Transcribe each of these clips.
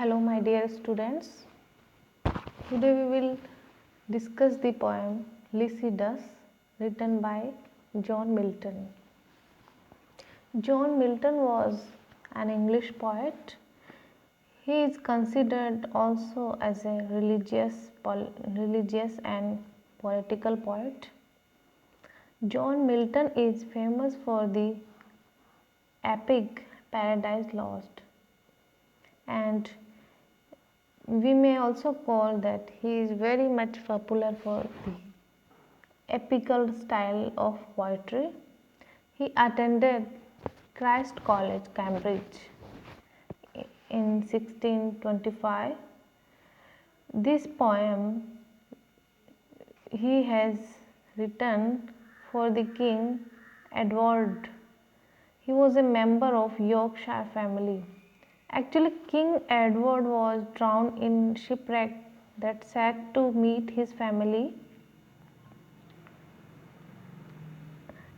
Hello, my dear students. Today we will discuss the poem Lycidas, written by John Milton. John Milton was an English poet. He is considered also as a religious and political poet. John Milton is famous for the epic Paradise Lost, and we may also call that he is very much popular for the epical style of poetry. He attended Christ College, Cambridge in 1625. This poem he has written for the King Edward. He was a member of Yorkshire family. Actually, King Edward was drowned in shipwreck that sad to meet his family.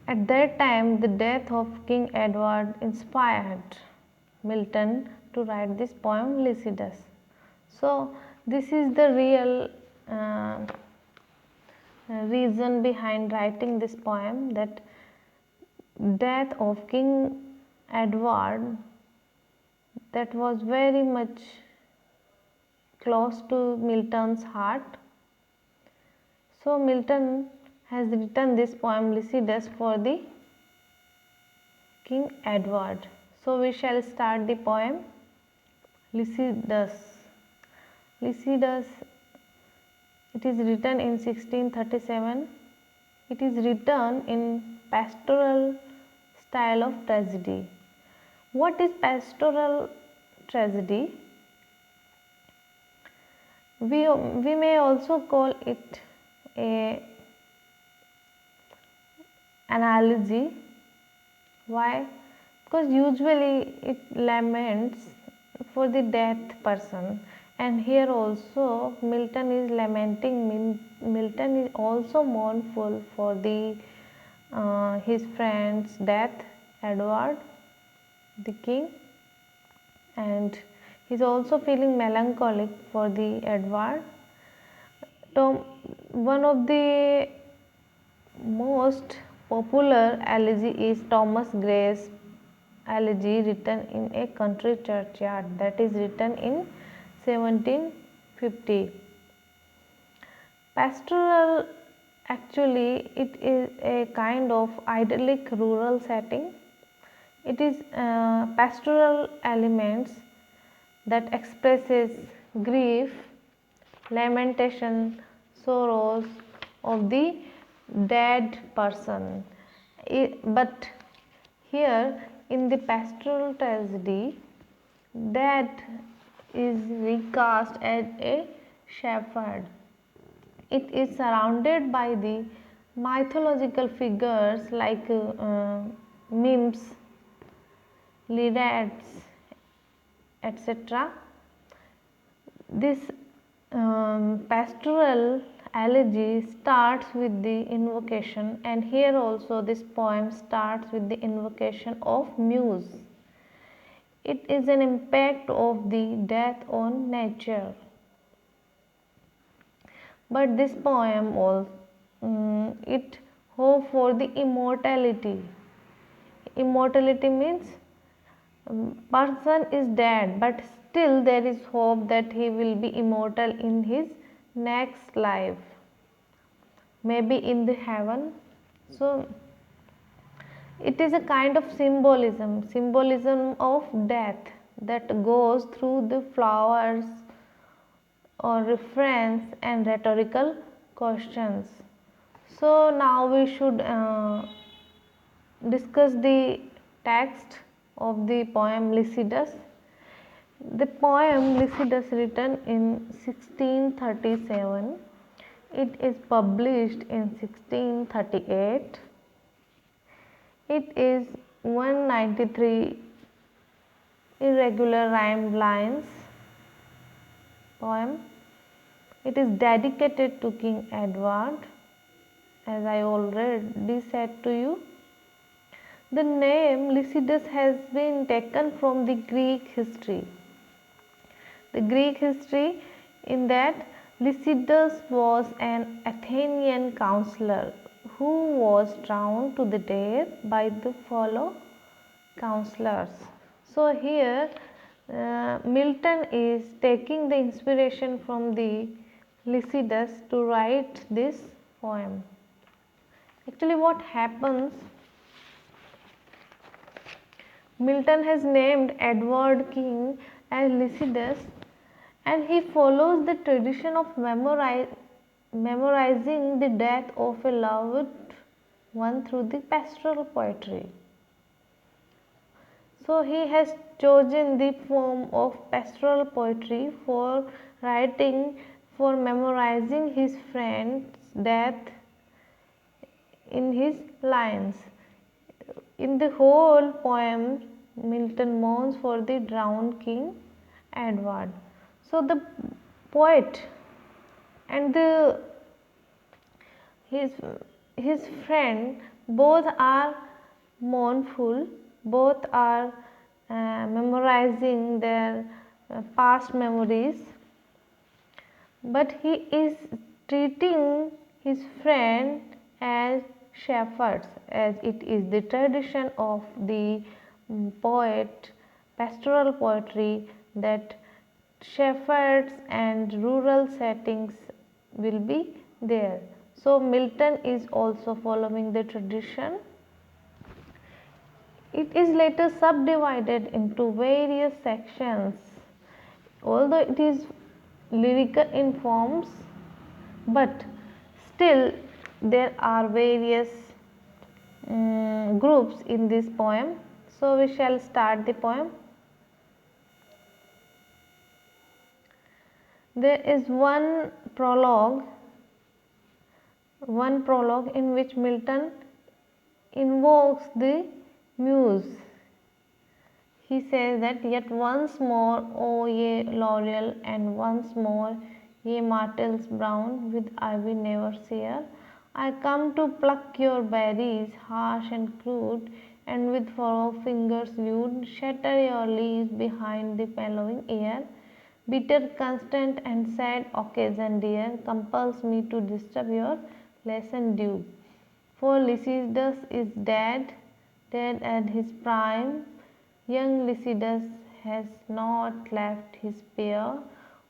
At that time, the death of King Edward inspired Milton to write this poem Lycidas. So, this is the real reason behind writing this poem, that death of King Edward, that was very much close to Milton's heart. So Milton has written this poem Lycidas for the King Edward. So we shall start the poem Lycidas. Lycidas, it is written in 1637. It is written in pastoral style of tragedy. What is pastoral tragedy? We may also call it a analogy. Why? Because usually it laments for the dead person, and here also Milton is lamenting. Milton is also mournful for the his friend's death, Edward the king, and he is also feeling melancholic for the Edward. One of the most popular elegy is Thomas Gray's elegy, written in a country churchyard, that is written in 1750. Pastoral, actually it is a kind of idyllic rural setting. It is pastoral elements that expresses grief, lamentation, sorrows of the dead person. But here in the pastoral tragedy, death is recast as a shepherd. It is surrounded by the mythological figures like nymphs, Lycidas, etc. This pastoral elegy starts with the invocation, and here also this poem starts with the invocation of Muse. It is an impact of the death on nature. But this poem it hope for the immortality. Immortality means person is dead, but still there is hope that he will be immortal in his next life, maybe in the heaven. So it is a kind of symbolism of death that goes through the flowers or refrains and rhetorical questions. So now we should discuss the text of the poem Lycidas. The poem Lycidas, written in 1637, it is published in 1638. It is 193 irregular rhymed lines poem. It is dedicated to King Edward, as I already said to you. The name Lycidas has been taken from the Greek history. The Greek history in that Lycidas was an Athenian counselor who was drowned to the death by the fellow counselors. So here Milton is taking the inspiration from the Lycidas to write this poem. Actually, what happens? Milton has named Edward King as Lycidas, and he follows the tradition of memorizing the death of a loved one through the pastoral poetry. So he has chosen the form of pastoral poetry for writing, for memorizing his friend's death in his lines. In the whole poem, Milton mourns for the drowned King Edward. So the poet and his friend both are mournful, both are memorizing their past memories, but he is treating his friend as shepherds, as it is the tradition of the poet, pastoral poetry, that shepherds and rural settings will be there. So Milton is also following the tradition. It is later subdivided into various sections. Although it is lyrical in forms, but still there are various groups in this poem. So we shall start the poem. There is one prologue in which Milton invokes the muse. He says that, "Yet once more, O ye laurel, and once more, ye myrtles brown, with ivy never sere, I come to pluck your berries, harsh and crude, and with forefingers lewd, shatter your leaves behind the mellowing air. Bitter, constant, and sad occasion dear compels me to disturb your lesson due. For Lycidas is dead, dead at his prime. Young Lycidas has not left his peer.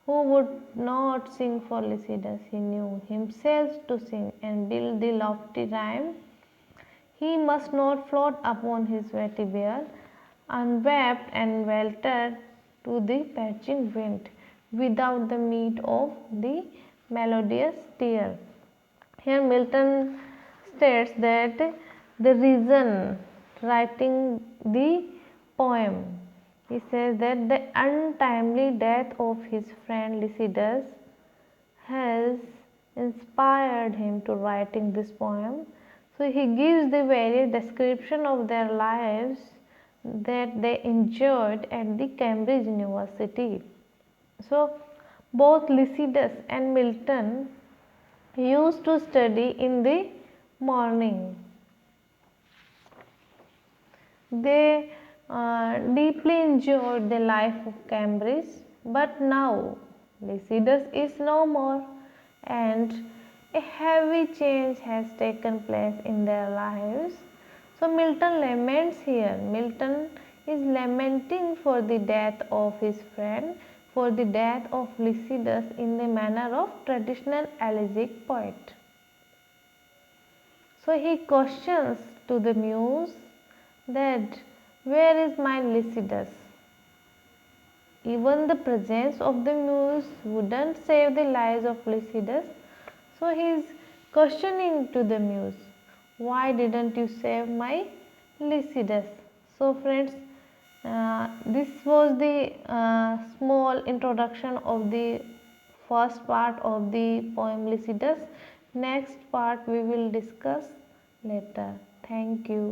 Who would not sing for Lycidas? He knew himself to sing and build the lofty rhyme. He must not float upon his vetiver, unwept and weltered to the patching wind, without the meat of the melodious tear." Here Milton states that the reason writing the poem, he says that the untimely death of his friend Lycidas has inspired him to writing this poem. So he gives the various description of their lives that they enjoyed at the Cambridge University. So both Lycidas and Milton used to study in the morning. They deeply enjoyed the life of Cambridge, but now Lycidas is no more, and a heavy change has taken place in their lives. So Milton laments here. Milton is lamenting for the death of his friend, for the death of Lycidas, in the manner of traditional elegiac poet. So he questions to the muse that, "Where is my Lycidas?" Even the presence of the muse wouldn't save the lives of Lycidas. So he is questioning to the muse, "Why didn't you save my Lycidas?" So friends, this was the small introduction of the first part of the poem Lycidas. Next part we will discuss later. Thank you.